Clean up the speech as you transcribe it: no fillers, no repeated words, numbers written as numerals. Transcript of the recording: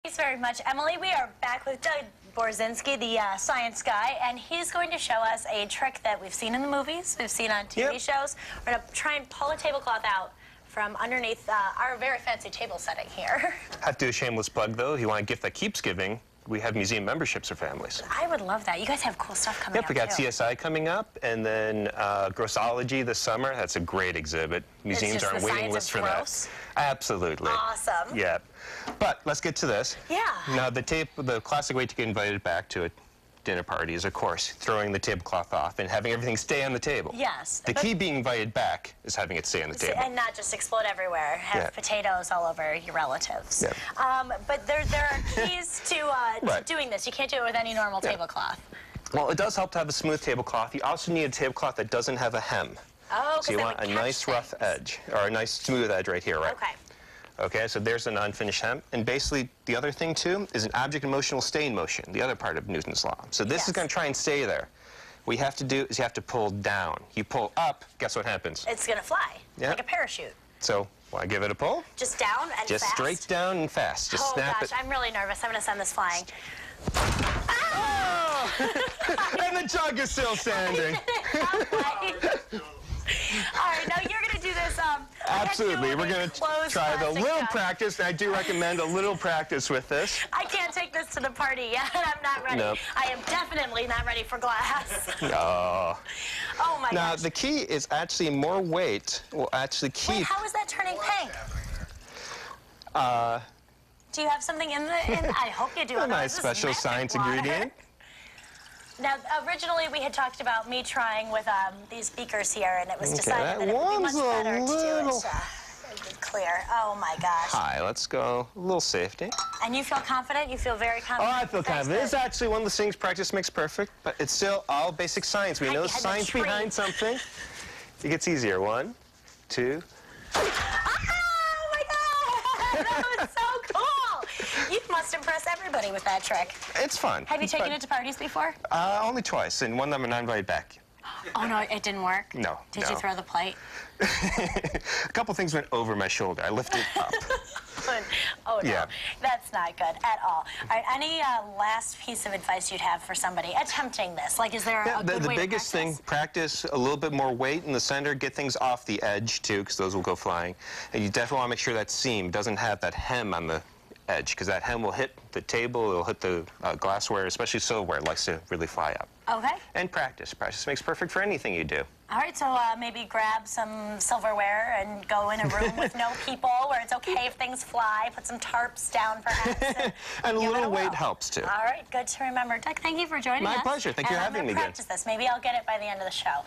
Thanks very much, Emily. We are back with Doug Borszynski, the science guy, and he's going to show us a trick that we've seen in the movies, we've seen on TV shows. We're going to try and pull a tablecloth out from underneath our very fancy table setting here. Have to do a shameless plug, though. If you want a gift that keeps giving, we have museum memberships for families. I would love that. You guys have cool stuff coming up, we got too. CSI coming up, and then Grossology this summer. That's a great exhibit. Museums are on waiting lists for that. Absolutely. Awesome. Yeah. But let's get to this. Yeah. Now, the classic way to get invited back to a dinner party is, of course, throwing the tablecloth off and having everything stay on the table. Yes. The key being invited back is having it stay on the table. And not just explode everywhere, have potatoes all over your relatives. But there are keys to doing this. You can't do it with any normal tablecloth. Well, it does help to have a smooth tablecloth. You also need a tablecloth that doesn't have a hem. Oh, so you want a nice rough edge, or a nice smooth edge right here, right? Okay. Okay, so there's an unfinished hem. And basically, the other thing, too, is an object in motion will stay in motion, the other part of Newton's law. So this is going to try and stay there. What you have to do is you have to pull down. You pull up, guess what happens? It's going to fly, like a parachute. So, want to give it a pull? Just down and fast? Just straight down and fast. Just snap it. I'm really nervous. I'm going to send this flying. Oh! And the jug is still standing. All right, now you're going to do this. Absolutely. We're going to try the little practice. I do recommend a little practice with this. I can't take this to the party yet. I'm not ready. Nope. I am definitely not ready for glass. Oh. Oh, my gosh. Now, the key is actually more weight will actually keep... Wait, how is that turning pink? Do you have something in the... I hope you do. A nice special science ingredient. Now, originally we had talked about me trying with these beakers here, and it was decided that it would be much better to do it clear. Oh, my gosh. Hi, let's go a little safety. And you feel confident? You feel very confident? Oh, I feel confident. It's actually one of the things practice makes perfect, but it's still all basic science. We know science behind something. It gets easier. 1, 2. Oh, my God! That was so cool! You must impress everybody with that trick. It's fun. Have you taken it to parties before? Only twice, and one of them I'm not invited back. Oh, no, it didn't work? No. Did you throw the plate? A couple things went over my shoulder. I lifted up. Oh, no. Yeah. That's not good at all. All right, any last piece of advice you'd have for somebody attempting this? Like, is there a good way The biggest thing, practice a little bit more weight in the center. Get things off the edge, too, because those will go flying. And you definitely want to make sure that seam doesn't have that hem on the edge, because that hem will hit the table, it'll hit the glassware, especially silverware. It likes to really fly up. Okay. And practice. Practice makes perfect for anything you do. All right, so maybe grab some silverware and go in a room with no people where it's okay if things fly. Put some tarps down, perhaps. And a little weight helps, too. All right, good to remember. Doug, thank you for joining us. My pleasure. Thank you for having me again. Practice this. Maybe I'll get it by the end of the show.